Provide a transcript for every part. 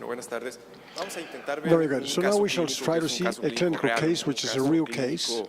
Bueno, buenas tardes. Vamos a intentar ver Very good. un So now caso we shall clínico try que to es un see caso a clínico clinical real, case, un which is a caso real clínico case,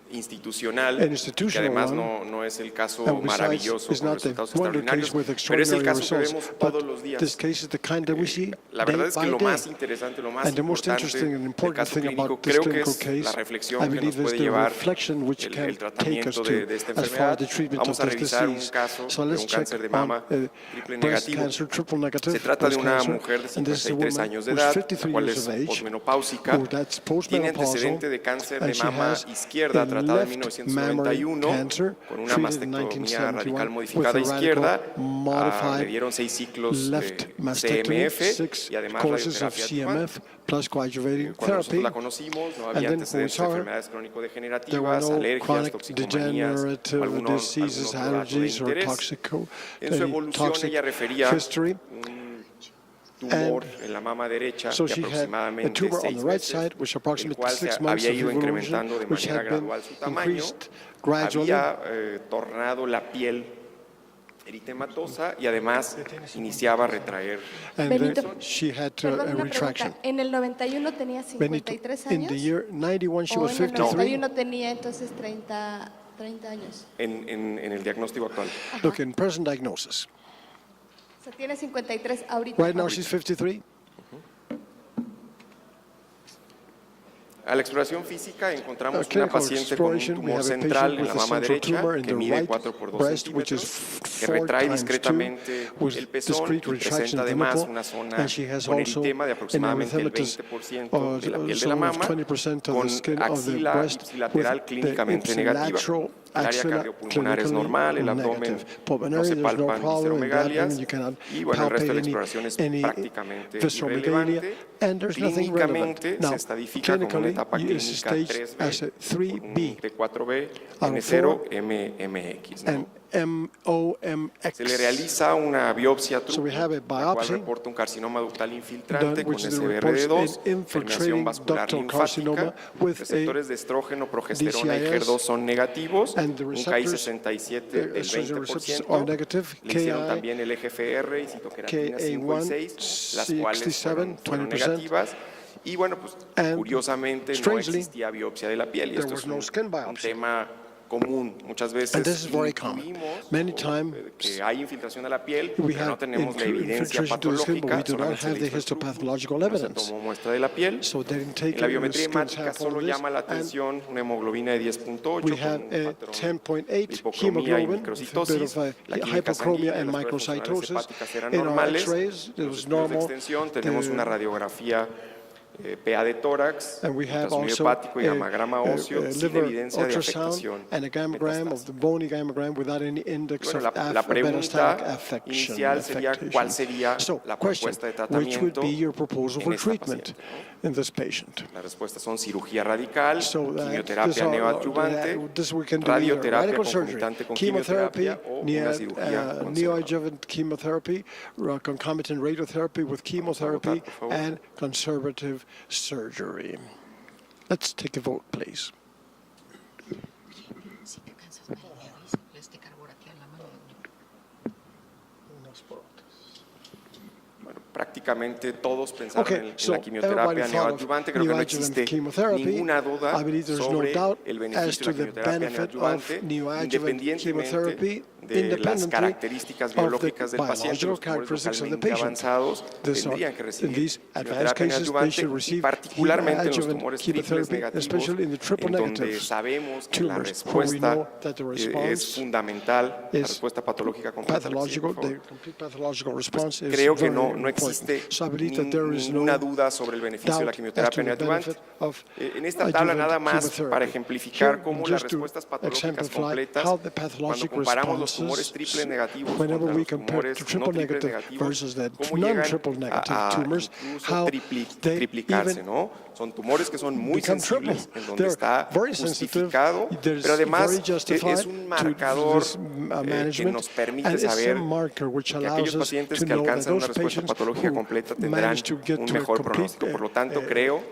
institucional, an que institutional además one, no es el caso and besides, maravilloso is con not the resultados wonder extraordinarios, case with pero es el extraordinary caso que results, vemos todos los but días. this case is the kind that we see La day verdad es que by lo day. más interesante, lo más And the most importante interesting and del important caso thing clínico about this creo que clinical es case, la I reflexión que nos believe, is puede the llevar reflection which can el take us tratamiento to de esta as far as the enfermedad. treatment Vamos of a this revisar un disease. caso So de let's un check cáncer de on mama triple breast negativo. cancer, triple negative Se trata de breast una cancer, mujer de and this is a 53 woman años de who's edad, la 53 cual years es of age, posmenopáusica, who that's tiene postmenopausal, antecedente de cáncer de and she mama has izquierda a tratado en left mammary 1991 cancer con una treated in mastectomía radical 1971 with modificada a izquierda. radical Le modified dieron 6 ciclos left de mastectomy, CMF 6 y además courses of radioterapia adyuvante. CMF plus coadjuvating Cuando nosotros therapy. la conocimos, no And había then when we antecedentes de saw her, enfermedades there were crónico-degenerativas, no alergias, chronic toxicomanías o degenerative algún diseases, otro dato de allergies, or interés. En su evolución ella refería history. un tumor en la mama derecha So de she had a aproximadamente tumor on 6 the right meses, side, which el approximately cual 6 se months había of ido evolution, incrementando de which manera had been gradual su tamaño, increased gradually. había tornado la piel eritematosa y además iniciaba a retraer. And Benito, then she had perdón, a una retraction. pregunta. ¿En el 91 tenía Benito, 53 in años? the year 91, she ¿O was en el 53. 91 tenía entonces 30 años? En el diagnóstico actual. Look, in present diagnosis. O sea, tiene 53 ahorita. Right now she's 53. A la exploración física encontramos una Clinical paciente con un exploration, we tumor have a central patient en with la a mama central derecha tumor in que the mide right 4 por 2 breast, which is centímetros, que 4 retrae times 2, discretamente with el pezón discrete y retraction presenta of the además nipple, una zona and she has con also eritema de an aproximadamente el erythematous 20% de la piel de la zone of mama, 20% of con the skin of the axila breast, ipsilateral with the clínicamente negativa. ipsilateral El área axilla cardiopulmonar es clinically normal, el abdomen negative. no Pulmonary, se there's no palpan problem in the abdomen, visceromegalias you cannot y bueno, el resto de la palpate exploración es any prácticamente visceromegalia, irrelevante. and there's nothing relevant. Clínicamente Now, se estadifica como una etapa clinically, it's clínica staged as a 3B, con un 3B. T4B, Out of N0, MMX. ¿no? And MOMX. Se le realiza una biopsia So we Trupi, have a la cual biopsy reporta un carcinoma ductal infiltrante con which reports SBRD2, an permeación infiltrating vascular ductal linfática, carcinoma with receptores de estrógeno, progesterona y DCIS, HER2 son negativos, and the un receptors, KI67 del estrogen receptors are 20%, negative, le hicieron KI, también el EGFR y citoqueratina 5 y 6, las KA1, cuales fueron 67, 20%. negativas. Y bueno, pues And curiosamente no strangely, existía biopsia de la piel y there esto was es no skin un biopsy. tema común. Muchas And this veces is very common. intuimos Many times que hay infiltración a la piel, we pero no have tenemos la evidencia infiltration to the skin, but patológica, we do not solamente se have le the hizo el truco, histopathological no se evidence. tomó muestra de la piel. So they didn't take En la a biometría skin hemática sample solo of this, llama la and atención una hemoglobina de 10.8 we con have un a patrón 10.8 de hipocromía y hemoglobin, with a bit microcitosis. of La química hypochromia sanguínea, and las pruebas funcionales microcytosis. hepáticas eran In our normales. X-rays, it Los was estudios de normal. extensión tenemos The- una radiografía PA de tórax, And we have ultrasonido also hepático y gamagrama óseo sin liver evidencia de ultrasound afectación and a gammogram of the bony gammogram without any index Bueno, of la metastatic pregunta affection. inicial sería cuál sería So, la question, propuesta de which would tratamiento be your proposal en for esta treatment paciente, ¿no? in this patient? Las respuestas son cirugía radical, So that quimioterapia neoadyuvante, this we can do either radioterapia radical surgery, concomitante con chemotherapy, quimioterapia o una cirugía conservadora. neoadjuvant chemotherapy, concomitant radiotherapy with chemotherapy, por favor. and conservative surgery. Let's take a vote, please. Si te cansas, este carbón aquí en la mano. Bueno, prácticamente todos pensaron Okay, en so la everybody quimioterapia thought of neoadyuvante. Creo que no neoadjuvant existe chemotherapy. ninguna duda I believe there's no sobre doubt el as beneficio to de la the quimioterapia benefit neoadyuvante, of neoadjuvant independientemente chemotherapy, de las independently características of the biológicas del paciente. biological Los tumores characteristics of the localmente patient. avanzados This are- tendrían que in recibir these advanced quimioterapia cases, they neoadyuvante should y receive particularmente en los adjuvant tumores triples chemotherapy, negativos, especially in the triple en donde negative sabemos que la tumors, where we respuesta know that the es response fundamental, la is respuesta patológica completa. pathological, Por favor. the complete pathological response is Creo que very no important. existe So I believe that there is ninguna no duda sobre el beneficio de la doubt as to quimioterapia the neoadyuvante. benefit of En esta tabla adjuvant nada más chemotherapy. para ejemplificar Here, cómo las just to respuestas patológicas exemplify completas, how the cuando pathologic comparamos los responses, tumores triples negativos whenever contra we los compare tumores to no triple triples negative negativos, versus the cómo llegan non-triple negative tumors, incluso how they triplicarse, even ¿no? Son tumores que son muy become sensibles, triple. en donde They're está very sensitive. justificado, There's pero además very justified es un to marcador this, que management, nos permite and it's a saber marker which que allows aquellos us pacientes to que know that alcanzan una those respuesta patients patológica who completa tendrán manage to get un to a mejor complete, pronóstico. Por lo tanto, creo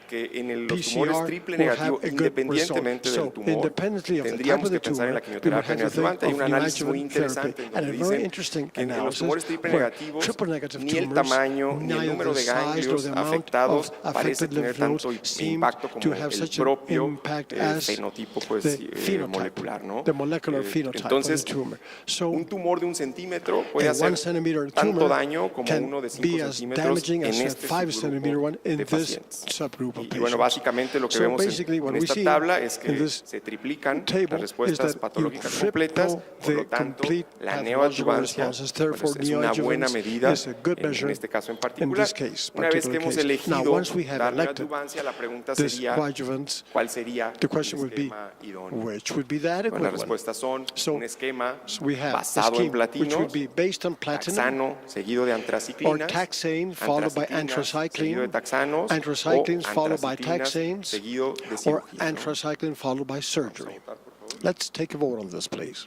que en los tumores PCR triple will have negativo, a good result. independientemente So, del tumor, independently of the type tendríamos of que the pensar en la tumor, we would quimioterapia have to think neoadyuvante. Hay un of análisis muy neoadjuvant interesante therapy, en and donde a very dicen interesting que en los analysis tumores triple where negativos triple negative ni el tumors, tamaño ni el neither número the de size nor ganglios the amount afectados of parece affected tener lymph tanto nodes seem impacto to como have el such an propio impact as fenotipo pues, the phenotype, molecular, ¿no? the molecular phenotype Entonces, of the tumor. So, un tumor de 1 centímetro puede a hacer 1 centimeter tanto tumor daño como can uno de 5 be as centímetros damaging en as a este 5 centimeter one subgrupo in de this pacientes. subgroup of Y bueno, patients. básicamente lo que So vemos basically what en we esta see tabla es in que this se triplican table las is respuestas that patológicas you completas, triple por lo the tanto, complete la pathological neoadyuvancia responses. bueno, Therefore, es una buena neoadjuvance medida is a good measure en este caso en in particular. this case, Una vez que particular hemos case. elegido Now, once we have dar elected neoadyuvancia, la pregunta this sería coadjuvant, ¿cuál sería the question el would be, esquema idóneo? which would be the Bueno, adequate las one? respuestas son So, un esquema we have a basado en scheme which platino, would be based on platinum, taxano seguido de or antraciclinas, taxane followed by antraciclinas seguido de anthracycline, taxanos, anthracyclines o followed by antraciclinas taxanes, seguido de or cirugía, ¿no? anthracycline followed by surgery. Votar, por favor. Let's take a vote on this, please.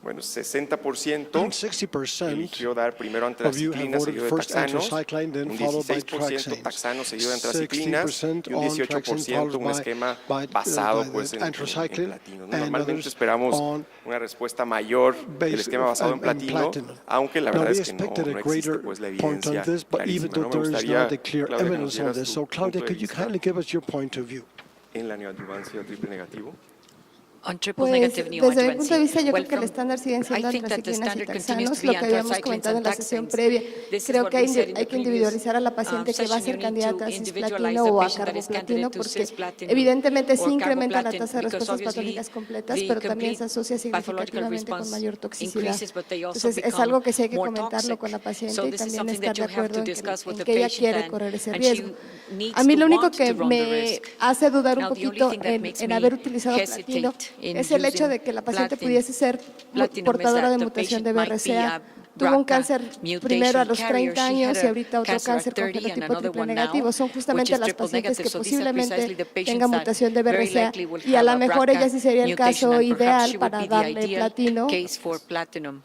Bueno, 60% 60% eligió dar primero of you have antraciclina voted seguido de first taxanos, anthracycline, then un followed by 16% taxano taxanes, seguido de antraciclinas 60% y un on taxane 18% followed un esquema by basado the pues en anthracycline, platino, ¿no? and Normalmente others esperamos on una respuesta mayor del esquema basado en platino, aunque la Now, verdad we es que no, expected a no existe greater pues la point on evidencia this, but even clarísima, though ¿no? Me there is gustaría, not a clear Claudia, que nos evidence on dieras this, tu so Claudia, punto de could you vista kindly give us your point of view? en la neoadyuvancia triple negativo. On triple Pues negative desde mi punto de vista yo well, creo que el from- estándar siguen siendo I think that the antraciclinas y standard continues taxanos, to lo be que habíamos anthracyclines comentado en and la sesión taxanes. previa. This is Creo what que we said in hay the que individualizar a la previous, paciente que va a session. ser You need candidata to a individualize cisplatino the o a patient that is carboplatino candidate to porque cisplatin evidentemente sí or incrementa la carboplatin, tasa de because respuestas obviously patológicas completas, the pero también se complete asocia pathological significativamente con response mayor toxicidad. increases, but they also Entonces es become algo que sí hay que more comentarlo toxic. con la paciente So y this is también something estar that de you have acuerdo to en discuss with en the que ella patient quiere and- correr ese and riesgo. she needs A mí lo to único want que to run the me risk. hace dudar un Now, the only poquito thing that makes en me haber utilizado hesitate platino in es el hecho using de que la paciente platinum- pudiese ser platinum is portadora that de the mutación de patient might be BRCA. a Tuvo un BRCA cáncer mutation primero a los carrier. 30 She años had y a ahorita otro cancer at cáncer 30 con and fenotipo another triple one negativo. now, Son which justamente is las triple pacientes negative. que So these are posiblemente precisely the tengan patients that mutación de very BRCA likely will y a have lo a mejor BRCA ella sí sería el mutation, caso and perhaps ideal she would para be the darle ideal platino. case for platinum.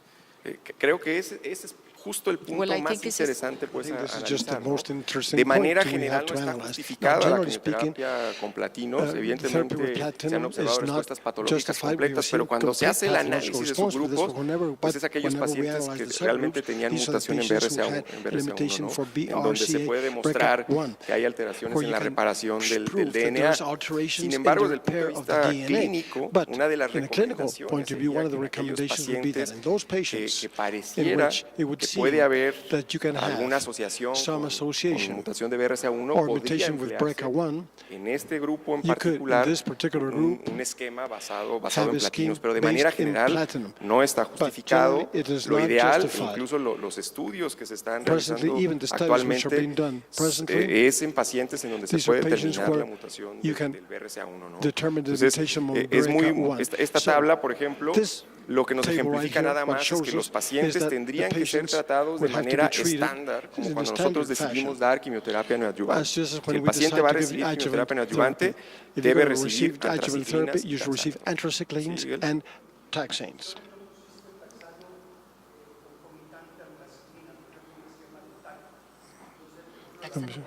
Creo que ese es justo el punto Well, I más think this is- interesante I pues, think a this is just the analizar, ¿no? most interesting De point manera we general have no to está analyze. justificada Now, la generally speaking, quimioterapia con platinos. therapy with Evidentemente se platinum han observado is not respuestas patológicas justified. We completas, receive pero cuando se complete hace el pathological análisis de response with this, subgrupos, pues es aquellos whenever we pacientes analyze que the realmente subgroups, tenían these are the mutación en patients who BRCA1, had en BRCA1, limitation ¿no? for En donde se puede demostrar BRCA1, que hay alteraciones where en you la can reparación del prove that DNA. there's alterations Sin in embargo, the desde el punto de repair of the vista DNA. clínico, But una de las in a clinical recomendaciones point of view, sería one of que the en aquellos recommendations would be that pacientes in those que patients in pareciera which it would que seem puede haber that you can alguna have asociación some con association mutación de BRCA1 or podría mutation with emplearse BRCA1, en este grupo en you could, in particular this particular group, un esquema basado have en a scheme platinos, pero de based manera in general platinum. no está But justificado. generally it is Lo not ideal, justified. incluso los estudios que se están Presently, realizando even the studies which are being actualmente, done presently, es en pacientes en donde se these are puede patients determinar la where mutación you del can BRCA1, ¿no? determine the Entonces, mutation of es muy BRCA1. esta So, tabla, por ejemplo, this lo que nos table ejemplifica right here, nada what más es shows que us los is pacientes that tendrían the que ser patients tratados de would have to be manera treated estándar, como in cuando the nosotros standard decidimos fashion. dar quimioterapia neoadyuvante. As just as Si when el we paciente decide va a to give recibir adjuvant quimioterapia therapy, neoadyuvante, if you're debe going to receive recibir adjuvant therapy, antraciclinas y you should receive taxanos. anthracyclines Sí, and taxanes.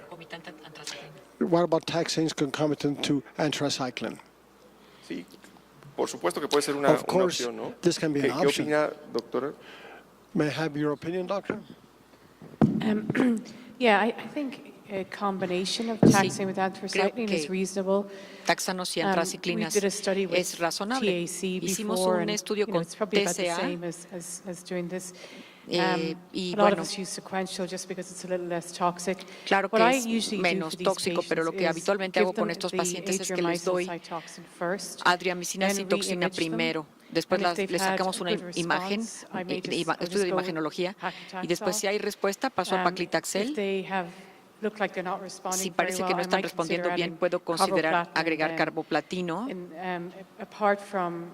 Concomitante antraciclina. What about taxanes concomitant to anthracycline? Sí, por supuesto que puede ser una Of course, opción, ¿no? this can be an ¿Qué option. opina, doctora? May I have your opinion, doctor? Yeah, I think a combination of Sí, taxane with creo anthracycline is que reasonable. Taxanos y We antraciclinas did a study with es razonable. TAC Hicimos before, un and, estudio you know, con it's probably about the TCA. same as doing this. Y A lot of bueno, us use sequential just because it's a little less toxic. claro What que I es usually do menos for these tóxico, pero lo que patients is habitualmente give hago con them estos the pacientes es que les doy adriamycin first, adriamicina then citoxina re-image them, primero, después and if they've les had sacamos a una good imagen, response, I may just- I'll estudio de just go with imagenología, y después si paclitaxel. hay respuesta paso a If paclitaxel. they look like they're not responding Si very parece que well, no I están might consider respondiendo bien, adding puedo considerar carboplatin agregar then. carboplatino. And, apart from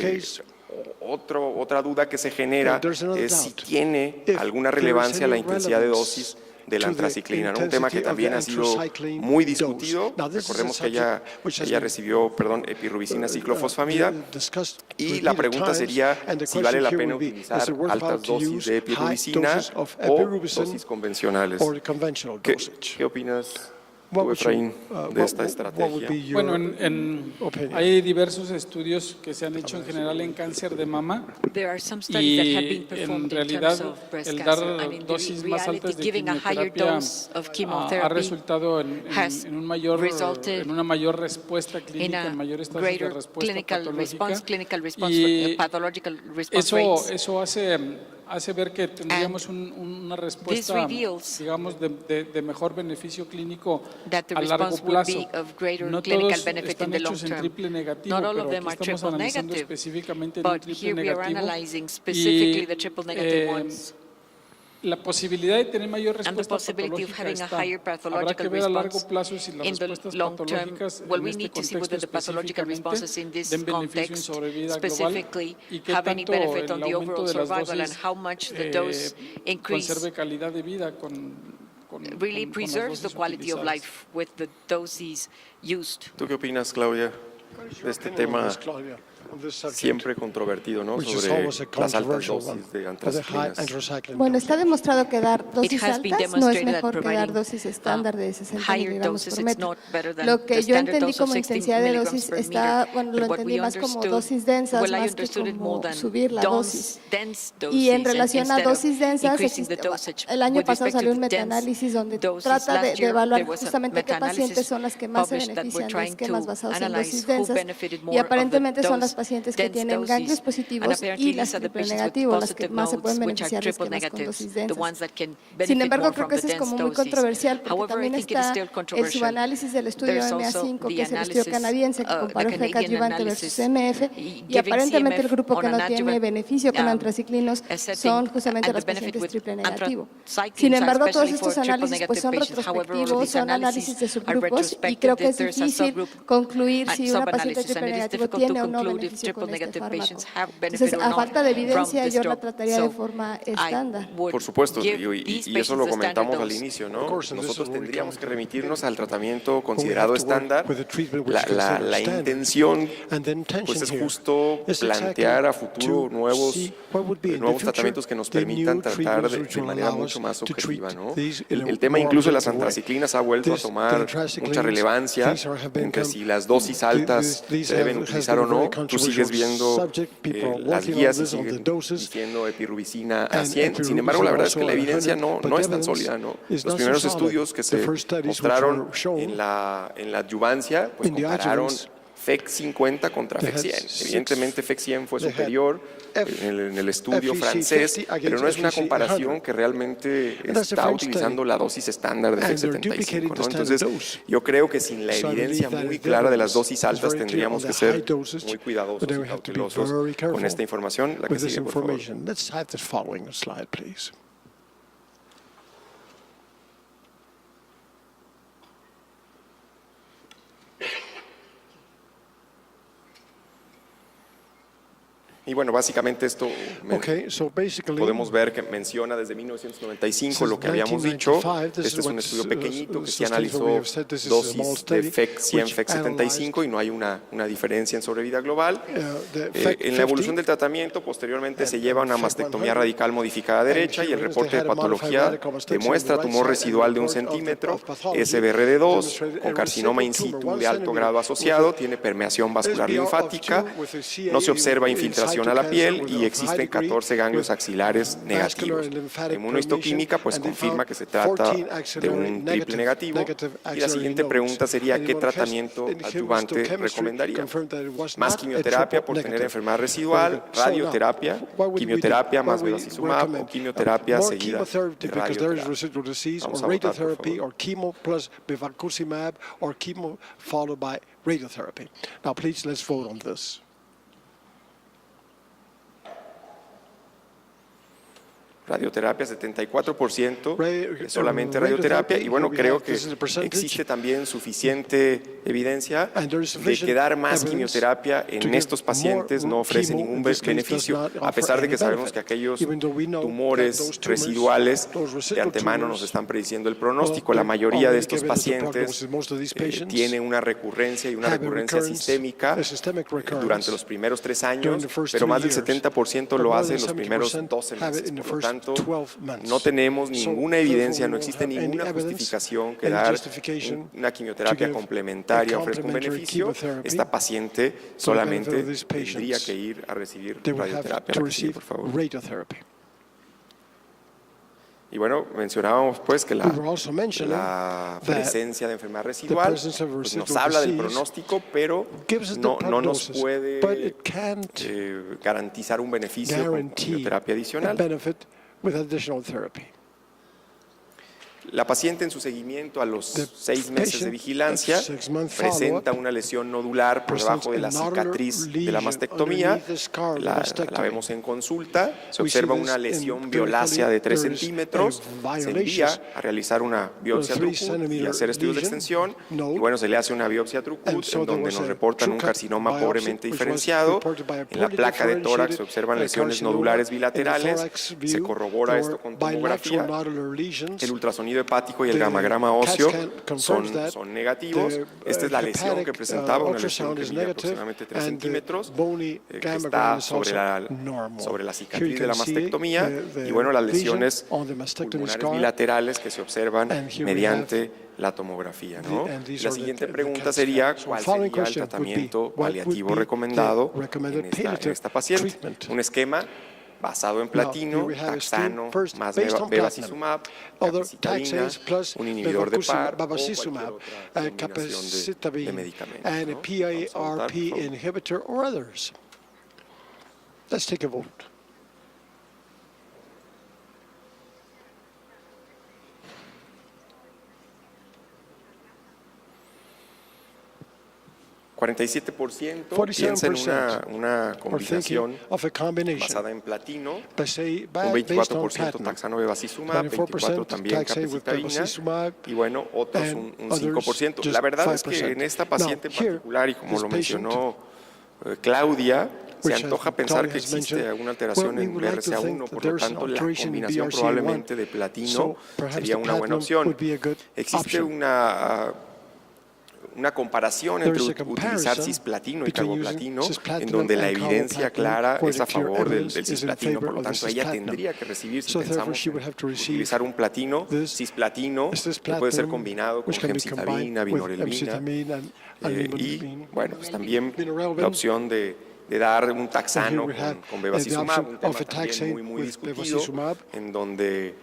case, otra duda que se genera There's another es si doubt. tiene If alguna there is relevancia la any intensidad de relevance dosis de la to the antraciclina, ¿no? Un tema que intensity of también the ha sido anthracycline muy dose. discutido. Now, this is a Recordemos que ella subject which has ella been, recibió, epirubicina ciclofosfamida. discussed Y la repeated pregunta times, sería and the si vale question la here pena would be, utilizar is it worthwhile altas to dosis use de high epirubicina doses of o epirubicin dosis convencionales. or conventional dosage? ¿Qué opinas What tú, would you, Efraín, de esta what would be estrategia? your Bueno, opinion? hay diversos estudios que se han hecho en general en cáncer de mama There are some studies that have been y en performed in realidad terms of breast el cancer. dar And in dosis the más reality, altas de giving a higher quimioterapia dose of ha chemotherapy resultado has en resulted una mayor respuesta in clínica, en a mayores tasas de greater respuesta clinical response, patológica. clinical response, pathological response rates. Eso hace ver que tendríamos una respuesta, reveals digamos, de mejor beneficio clínico that the a largo response would plazo. be of greater No clinical todos benefit están in the long hechos en term. triple negativo, Not all pero of them aquí are estamos triple analizando negative, específicamente en un but triple here we are negativo. analyzing specifically the triple negative ones. La posibilidad de tener mayor And the respuesta possibility of patológica having a está. higher Habrá pathological que ver a largo response plazo si las in the respuestas long term. patológicas Well, en we este need to see contexto whether the pathological específicamente responses in this den beneficio en context sobrevida global specifically y qué have any tanto benefit on el the aumento overall de las survival and dosis how much the dose increase conserve calidad de vida con really las preserves the dosis quality of utilizadas. life with the doses used. ¿Tú qué opinas, Claudia, de este tema siempre controvertido, ¿no? Which is Sobre always a las altas controversial one, dosis de for the high antraciclinas? anthracycline Bueno, dose. está demostrado que dar dosis has been altas no es demonstrated that mejor que dar providing, dosis estándar de 60 higher miligramos doses, por it's metro. not better than Lo the que yo standard entendí dose of como 60 intensidad de milligrams dosis per está, meter. bueno, But lo what entendí we más como understood- dosis densas, well, I más que understood it more como than subir la dosis. dense Y doses, en relación a instead of dosis densas, increasing the existe, dosage. el año With pasado respect salió to un dense metaanálisis donde doses, trata last de year evaluar there was a justamente qué pacientes meta-analysis son las que más se published that benefician we're de trying esquemas to basados en analyze dosis who densas. benefited Y more of the aparentemente son las dose- pacientes que dense tienen doses. ganglios And positivos apparently y las these are the triple patients with negativos, las que positive más se pueden nodes, which are beneficiar de triple esquemas con negative, dosis the densas. ones that can Sin benefit embargo, more creo from que the eso es dense como muy doses. controversial porque However, I también think it is está still el controversial. subanálisis del estudio There's also MA5, que es el the estudio analysis, canadiense que the comparó efecto Canadian adyuvante analysis, versus MF, y giving aparentemente el CMF grupo que on no an tiene adjuvant, beneficio con antraciclinos setting, son justamente and los the benefit pacientes with triple negativo. anthracyclines Sin are embargo, todos especially for estos triple análisis pues, son negative patients. However, all retrospectivos, these son analyses análisis de are subgrupos y retrospective. creo que es There's a difícil subgroup concluir si una paciente sub-analysis, triple and it is negativo difficult to tiene o no conclude if beneficio con triple este negative fármaco. patients have Entonces, benefit or a not falta de from evidencia, this yo la drug. trataría de So, forma I estándar. would Por supuesto, give y these eso lo patients the standard comentamos al dose. inicio, Of ¿no? course, and this is Nosotros where we tendríamos come que to remitirnos al tratamiento But we considerado have to work estándar. with a treatment which is La considered standard. intención And the intention pues es here justo is plantear exactly a futuro to nuevos, see what would be in the nuevos future tratamientos que nos the permitan new tratar treatments de which will manera allow mucho us más to objetiva, treat ¿no? these in a El tema more incluso de las objective way. antraciclinas ha vuelto a This- the tomar mucha anthracyclines, relevancia these have entre become- si las dosis altas these se deben has utilizar been o a very no. Tú controversial sigues viendo subject. People are las working on guías y this, on the siguen doses. diciendo epirubicina a And 100. Sin embargo, la verdad es que la epirubicin evidencia also no, at 100, no but es tan evidence sólida, ¿no? is Los not so primeros solid. estudios que The se first studies which mostraron were shown en la adyuvancia, pues in the compararon adjuvants, FEC 50 contra they FEC had 100. six- Evidentemente FEC 100 fue they had superior F- en el estudio FEC francés, 50 pero no es una against FEC comparación 100. que realmente And that's the está French utilizando study. la dosis estándar de And FEC they're 75, duplicating ¿no? the standard Entonces, dose. yo creo que sin la So I evidencia believe that muy the clara de las evidence dosis is altas very clear tendríamos on que the ser high dosage, muy cuidadosos but then y we have to be cautelosos very careful con esta información. La que with this sigue, por favor. information. Let's have this following slide, please. Y bueno, básicamente esto Okay, so basically, podemos ver que menciona desde 1995 Since lo que habíamos dicho. 1995, this Este is es un what, estudio pequeñito que sí studies where we analizó have said this is a small dosis de study FEC 100, which FEC 75 y no hay una diferencia en sobrevida global. the FEC En la evolución 50, del tratamiento, posteriormente se and lleva una FEC mastectomía 100, radical modificada derecha y el here reporte de they had a modified patología radical mastectomy demuestra on the right tumor side, and residual de 1 report of the centímetro, pathology SBRD2, demonstrated con a carcinoma in residual tumor, situ 1 de alto centimeter, grado asociado, with a tiene permeación vascular SBR of linfática, 2 with a CA no se observa inside infiltración to a la cancer piel with y a existen high degree 14 ganglios with axilares vascular negativos. and lymphatic Inmunohistoquímica pues permeation, and they confirma found que se trata 14 de axillary un triple negativo. negative Y la axillary siguiente nodes. pregunta sería And ¿qué in tratamiento adyuvante histochemistry recomendaría? confirmed that it was Más not a quimioterapia triple por tener negative. enfermedad residual, Very good. So now, radioterapia, what would we do? quimioterapia más What we bevacizumab o recommend? quimioterapia More seguida chemotherapy de because there is radioterapia. residual disease, Vamos or a votar, por radiotherapy, favor. or chemo plus bevacizumab, or chemo followed by radiotherapy. Now, please, let's vote on this. radioterapia, 74% solamente radiotherapy, radioterapia, y bueno, here we creo have, que this is the percentage. existe también suficiente evidencia And there is de sufficient que dar más evidence quimioterapia to en give estos pacientes more no ofrece chemo, ningún in this case, beneficio, does not a pesar de offer que any sabemos benefit. que aquellos Even though we know that tumores those tumors, residuales those de residual antemano tumors, nos están prediciendo el pronóstico. La well, mayoría de already estos given us the pacientes prognosis. Most of these patients tiene una recurrencia y una have a recurrencia recurrence, sistémica a systemic recurrence durante los primeros 3 during años, the first pero 3 más del years. 70% But lo more hace en than los primeros 70% 12 have it meses. in the Por lo first tanto, 12 months. no tenemos So, ninguna therefore, evidencia, we no don't existe have any ninguna evidence, justificación que any dar justification una to quimioterapia give complementaria a ofrezca un complementary beneficio. chemotherapy Esta paciente for the benefit solamente of these tendría patients. que ir a recibir They would have radioterapia. to La que sigue, receive por favor. radiotherapy. Y bueno, mencionábamos pues que We were also mentioning la that presencia de enfermedad residual presence of pues, nos residual habla del disease pronóstico, pero gives us the no nos prognosis, puede but it can't garantizar un beneficio con guarantee quimioterapia a adicional. benefit with additional therapy. La paciente en su seguimiento a los The 6 meses de patient vigilancia at 6-month presenta follow-up una lesión nodular por presents debajo de la a nodular cicatriz de la lesion mastectomía. underneath the scar of the La mastectomy. vemos en consulta. Se We see observa this una in lesión clinically. violácea de 3 There is centímetros. a Se violaceous envía a realizar una biopsia 3 Trucut y centimeter hacer estudios de lesion extensión. node. Y bueno, se le hace una biopsia Trucut And so en there donde was nos a reportan un Trucut carcinoma biopsy, pobremente which was diferenciado. reported by a En la poorly placa de tórax se differentiated observan lesiones carcinoma. nodulares In the bilaterales. thorax view, Se corrobora there esto were con bilateral tomografía. nodular lesions. El ultrasonido hepático y el The gammagrama CAT óseo scan confirms that. son negativos. The, Esta es la lesión que hepatic, presentaba, una lesión ultrasound que is mide negative, aproximadamente 3 and the centímetros, bony que gammagram está is sobre also normal. sobre la Here cicatriz you de la can see mastectomía, the y bueno, las lesion lesiones on the mastectomy pulmonares scar. bilaterales que se observan And here we mediante la tomografía, ¿no? and these La are siguiente the pregunta CAT sería, scan. So ¿cuál following sería el question would be, tratamiento what would paliativo be the recomendado recommended en palliative esta paciente? treatment? Un esquema basado en platino, here we have a scheme taxano, first más based on bevacizumab, Other capecitabina, taxanes plus un inhibidor de PAR o cualquier bevacizumab, otra combinación de capecitabine, medicamentos, and a ¿no? Vamos a votar, PIRP por favor. inhibitor or others. Let's take a vote. piensa en 47% una Or combinación thinking of a combination. basada en platino, Let's say un based on 24% platinum. taxano bevacizumab, 24% 24% también taxane with capecitabina, bevacizumab, y bueno, otros and un others 5%. just La verdad es que 5%. en esta paciente en Now, here, particular, y como this lo patient, mencionó Claudia, se which antoja has- pensar Claudia que has existe mentioned, alguna alteración well, we en would like to BRCA1, think por that lo there's an tanto la alteration in combinación BRCA1. probablemente de platino So perhaps sería the una buena platinum opción. would be a good Existe option. una comparación There entre is a utilizar comparison cisplatino y between using carboplatino, en cisplatinum donde la and evidencia carboplatin, clara where es the a clear favor del evidence is in cisplatino, favor por lo of the tanto ella cisplatinum. tendría que recibir, si So therefore pensamos she would have to en receive utilizar un platino, this cisplatino, que cisplatinum, puede ser combinado con which can be gemcitabina, combined with vinorelbina, gemcitabine and y vinorelbine. bueno, pues también Vinorelbine. la opción de dar un taxano And here we have con the bevacizumab, option un tema of a también taxane muy with discutido, bevacizumab. en donde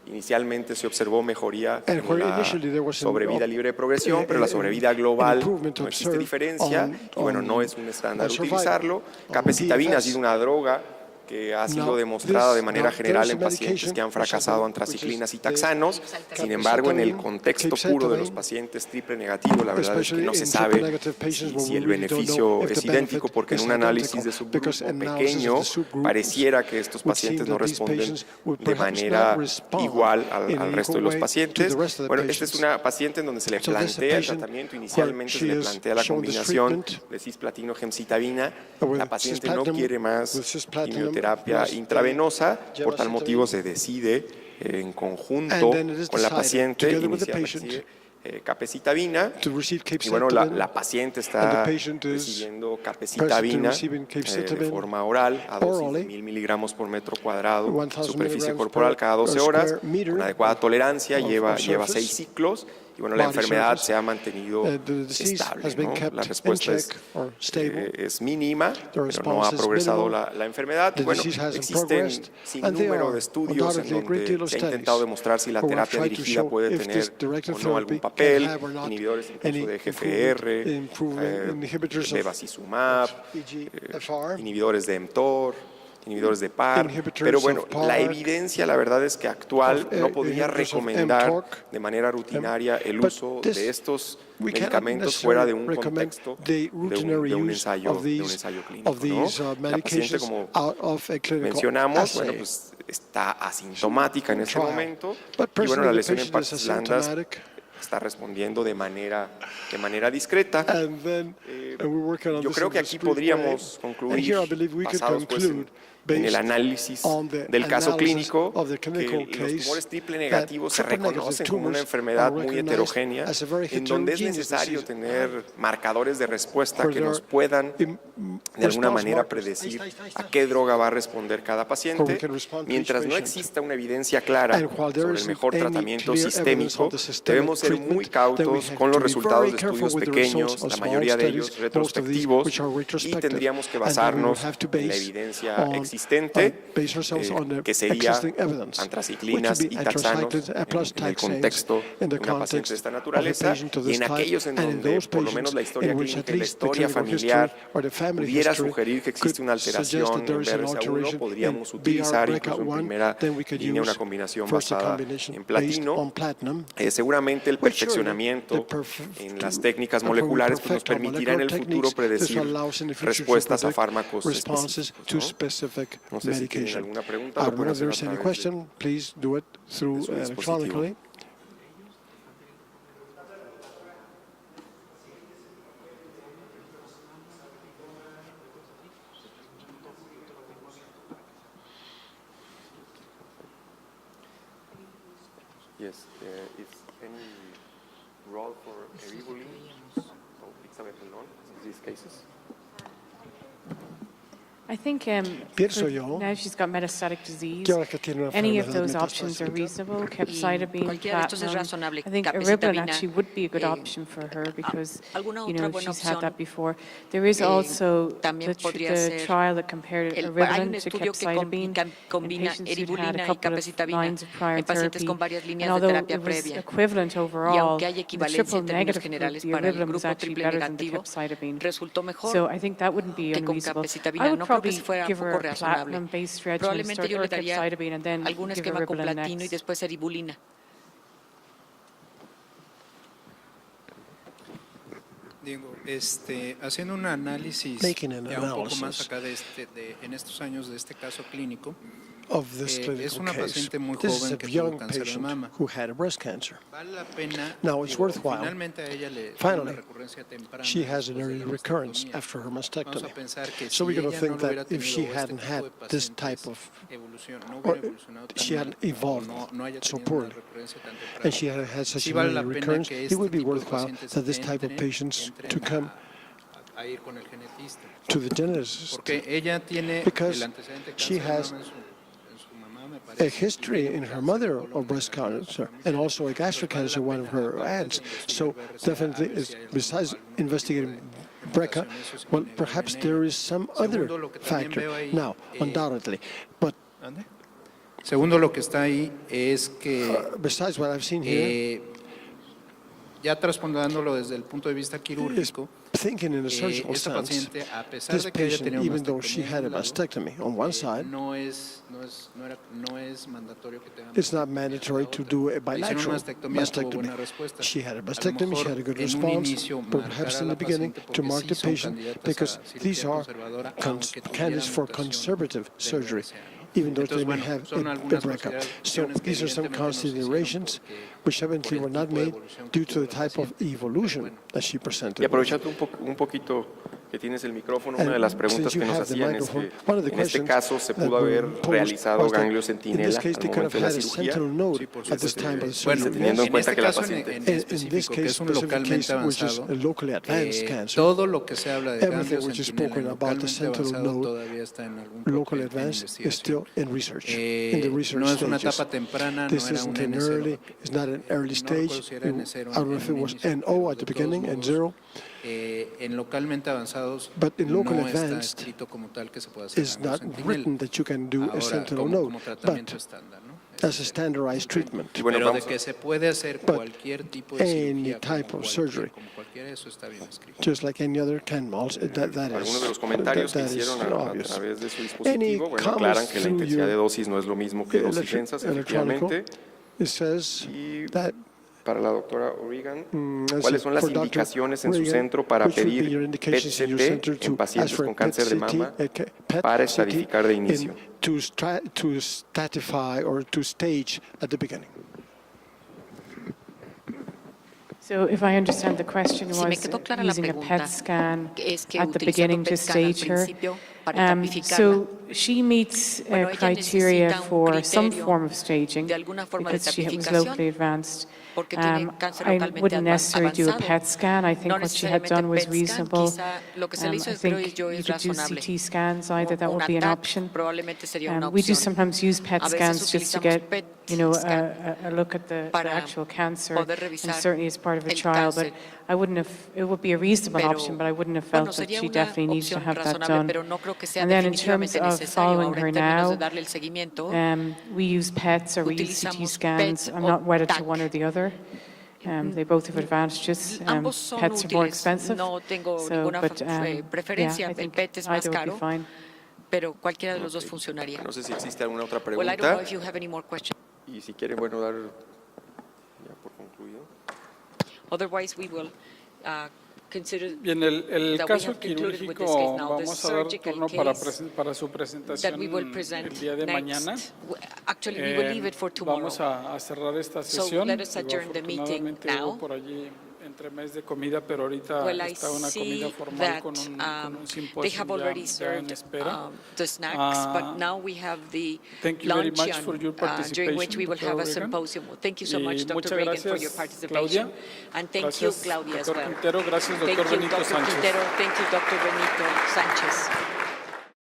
inicialmente se observó mejoría And en where la initially there was an sobrevida libre de progresión, pero la sobrevida global improvement no existe observed diferencia, y bueno, on- no es un estándar on survival, utilizarlo. on Capecitabina ha PFS. sido una droga que ha sido Now, demostrada de manera there general is a en pacientes medication que han fracasado which antraciclinas y is taxanos. Sin embargo, en el capecitabine, contexto puro de los capecitabine, pacientes triple negativo, la verdad es que no especially se in sabe triple-negative patients where si we el really don't beneficio know if es the idéntico, benefit porque en is un análisis de identical, because subgrupo analysis of pequeño the subgroups pareciera que estos would seem pacientes no that these responden patients would de perhaps manera not respond igual in al an resto de equal los way pacientes. to the rest of the Bueno, esta es patients. una paciente en donde se le So this is a plantea el patient tratamiento. where Inicialmente se she le is plantea la shown this combinación treatment de cisplatino-gemcitabina. with La paciente no cisplatinum, quiere más with cisplatinum quimioterapia plus intravenosa. Por tal gemcitabine. motivo se decide en conjunto And then it is con la decided, paciente together with the iniciar patient, capecitabina. to receive Y bueno, capecitabine. la paciente And está the patient is recibiendo capecitabina receiving de capecitabine forma oral a dosis de orally, 1000 miligramos por metro cuadrado, 1000 superficie milligrams corporal per cada 12 horas, square meter con adecuada tolerancia, of lleva surface, 6 ciclos, y bueno, la body enfermedad surface. se ha mantenido The disease estable, has been ¿no? kept La in respuesta check or stable. es mínima, pero no response ha is progresado minimal. la enfermedad. The Bueno, disease hasn't existen progressed, sin and there número are de estudios en undoubtedly a great deal donde of se ha studies intentado demostrar si la who have terapia tried to dirigida show puede if tener this directed o no algún therapy papel, can have or not inhibidores any incluso de improvement, GFR, inhibitors of bevacizumab, EGFR, inhibidores de mTOR, inhibidores de PAR, Inhibitors pero bueno, of PAR, la evidencia, la verdad es que actual no podría inhibitors of recomendar mTOR, de manera rutinaria el but uso this de estos we cannot medicamentos fuera de un necessarily recommend contexto the routine de un use ensayo, of de un these, ensayo clínico, of these ¿no? La paciente, medications como out of a clinical mencionamos, assay. bueno, pues está asintomática en este Trial. momento But y bueno, personally, la the lesión en patient is partes blandas asymptomatic. está respondiendo de manera discreta. And then and we're working on Yo this creo in que a aquí discreet podríamos way. And concluir, here I believe we could basados pues conclude en el based análisis on the del caso analysis clínico, of the que clinical los case tumores triple that negativos se triple negative reconocen como una tumors enfermedad are muy recognized heterogénea, as a very en donde es heterogeneous necesario disease. tener marcadores de respuesta Where que there nos are puedan de alguna response manera markers. predecir Ahí está. a qué droga va a responder cada Where we paciente. can respond to Mientras each no patient. exista una evidencia clara And while there sobre el isn't mejor any tratamiento clear evidence sistémico, of the systemic debemos ser muy treatment, then we cautos have con to los be resultados very de careful estudios with the pequeños, results of la small mayoría de studies, ellos most of these retrospectivos, which are y retrospective. tendríamos que And then we would basarnos have to en la base evidencia on- existente, base ourselves on the que sería existing evidence, antraciclinas which would y be taxanos anthracyclines plus en el taxanes contexto in de the una paciente context de esta of a naturaleza patient of y this en type, aquellos en and in donde those por lo menos la patients historia in which clínica at y la least the historia clinical familiar history or the family pudiera history sugerir que existe una could suggest that alteración there en is an BRCA1, alteration podríamos in utilizar BRCA1, incluso en primera then we could línea una use combinación first a basada combination en based platino. on platinum. Seguramente el Well, surely, perfeccionamiento en las técnicas upon we moleculares pues, nos perfect our permitirá en el molecular futuro techniques, this predecir allows in the future to respuestas a predict fármacos responses específicos, to ¿no? specific No sé si tienen medication. alguna pregunta, I lo don't know pueden if hacer a there's any través question. Please do it through su dispositivo. electronically. Yes, is any role for eribulin or pixabetalol in these cases? I think Pienso for- yo now she's got metastatic disease. que ahora que tiene una Any of enfermedad those options are metastásica, reasonable. Capecitabine, cualquiera de estos es platinum. razonable. I think Capecitabina, eribulin actually would be a good eh, option for her because alguna you otra know buena she's had opción, that before. There is also también podría the ser trial that compared hay eribulin un to estudio que capecitabine in combina patients who'd had eribulina a y couple of capecitabina lines of prior en pacientes therapy. con varias And líneas de although terapia it was previa. equivalent Y overall, aunque hay the equivalencia triple en términos negative group, generales the para el eribulin was grupo actually triple better than the negativo, capecitabine. resultó mejor So I think that wouldn't be que con unreasonable. capecitabina. I would No creo que probably si fuera give her poco a razonable. platinum-based regimen, Probablemente start yo her le daría capecitabine and then algún give esquema con eribulin platino y next. después eribulina. Digo, haciendo un análisis Making an ya un poco más analysis. acá en estos años de este caso clínico, of this es clinical una case. paciente muy This is joven a que tuvo young cáncer de patient mama. who had a breast cancer. vale la pena. Now, it's worthwhile. Finalmente a ella le Finally, una recurrencia temprana. She has an después de early la recurrence mastectomía. after her Vamos mastectomy. a pensar que So si we're going ella to no think lo hubiera that if she tenido, o hadn't tipo had de this pacientes type of, no or hubiera evolucionado tan she mal, hadn't evolved no haya so tenido poorly, una recurrencia tan temprana, and she had had such sí an vale la early pena recurrence, que it would be tipo de worthwhile pacientes that this type of entren patients to come a ir con el genetista. to the geneticist. Porque ella tiene Because el antecedente de she cáncer de has mama en su mamá, me a parece. history in her mother of breast cancer and also a gastric cancer, one of her aunts. So definitely, besides investigating BRCA, well, perhaps there is some other factor. Now, undoubtedly, but ¿Ande? Segundo, lo que está ahí es que besides what I've seen here, ya traspondándolo desde el punto de vista quirúrgico, thinking in a surgical esta sense, paciente, a pesar this de que haya patient, tenido even though she had a mastectomía mastectomy on one side, no es mandatorio que tenga it's not mandatory to do a Hicieron bilateral mastectomía, tuvo mastectomy. buena respuesta. She had a A lo mastectomy, she mejor, had a good en un response, inicio, but marcar perhaps a in la the beginning paciente to porque mark sí the son patient candidatas because a these cirugía are conservadora, aunque tuvieran candidates for mutación conservative del surgery, BRCA, ¿no? even though they Entonces, may bueno, have son a algunas BRCA. So consideraciones que these are some evidentemente no se hicieron considerations porque which evidently por el were not tipo de made evolución que due to tuvo the la type of paciente. evolution Bueno. that she presented. Y aprovechando un poquito que tienes el micrófono, una de And las preguntas since que you nos have the hacían es microphone, que one of the en este questions caso se that pudo were haber posed realizado was that ganglio in centinela this case, al they could momento have de la had a cirugía. sentinel node Sí, por at this supuesto. time of the Bueno, surgery. teniendo en en cuenta este que la caso paciente- en In this específico, que case, es un specific localmente case, which is avanzado, a locally advanced cancer, todo lo que se habla de everything ganglio which is centinela spoken about the localmente sentinel avanzado node, todavía está en algún locally en advanced is investigación. still in research, in the research No es una stages. etapa temprana, This no era isn't un an N0. early, it's not an early No stage. recuerdo si era N0 I don't know if it en un was inicio, NO at pero the de todos beginning and modos, zero. En localmente avanzados But in local no está advanced escrito como tal que se pueda hacer It's ganglio not centinela. written that you can do a Ahora, sentinel como node, tratamiento but estándar, ¿no? as a standardized treatment. Y bueno, Pero de vamos que se puede hacer But cualquier tipo de any cirugía, type of surgery. como cualquiera, eso está bien escrito. Just like any other CanMols, that algunos de los is, comentarios que that is hicieron a obvious. través de su Any dispositivo, bueno, comments aclaran que la through intensidad your de dosis no es lo mismo que dosis densas, electronic, efectivamente. it says Y that para la doctora O'Regan, as ¿cuáles son las for Dr. indicaciones en su Reagan, centro para which would be pedir your indications in your center PET-CT en to pacientes ask for con cáncer de PET-CT, mama PET-CT para estadificar de inicio? to stratify or to stage at the beginning? So if I understand the question Si me was quedó clara la using a pregunta, PET scan es que at the utilizando beginning to PET scan al stage her. principio para tipificarla. So she meets Bueno, ella criteria necesita un for some criterio form of staging de alguna forma de because she was tipificación, locally advanced. porque tiene cáncer I localmente wouldn't necessarily do a avanzado. PET scan. I think No what she had necesariamente done was PET scan, reasonable. quizá lo que se le hizo, I creo think yo, you es could do razonable. CT scans either. That Un would be an ATAC option. probablemente sería una We do opción. sometimes use PET A veces scans just to utilizamos get, PET scan a look at the para actual cancer, poder and revisar certainly as part of a el trial, but cáncer. I wouldn't have, it would be a reasonable Pero, option, but I wouldn't have bueno, felt that sería she una definitely needs to opción have that razonable, done. pero no creo que sea And then in terms definitivamente of necesario following ahora her en términos de now, darle el seguimiento. we use PETs or we use CT Utilizamos scans. PET I'm o not wedded to TAC. one or the other. They both have advantages. Ambos son PETs are more útiles. expensive. No tengo so, ninguna but, preferencia. yeah, I El think PET es más either would be caro, fine. pero cualquiera de los dos funcionaría. No sé si existe alguna otra Well, I don't know pregunta. if you have any more questions. Y si quiere, bueno, dar ya por concluido. Otherwise, we will consider Bien, el that we caso have concluded with quirúrgico this case now. The vamos a dar surgical turno case para su that presentación we will present el día de mañana. next. Actually, we will leave it for tomorrow. Vamos a cerrar esta So sesión. let us Digo, adjourn the meeting afortunadamente now. hubo por allí entre mes de comida, pero ahorita Well, I está una comida see formal that con un they simposio have already ya en served espera. the snacks, Ah, but now we have the thank you very much luncheon, for your during which we will participation, have a Dr. Reagan. symposium. Thank you so Y much, Dr. muchas Reagan, for your gracias, participation. Claudia. And thank Gracias, you, Claudia, as Dr. well. Quintero. Gracias, Thank Dr. you, Benito Dr. Sánchez. Quintero. Thank you, Dr. Benito Sánchez.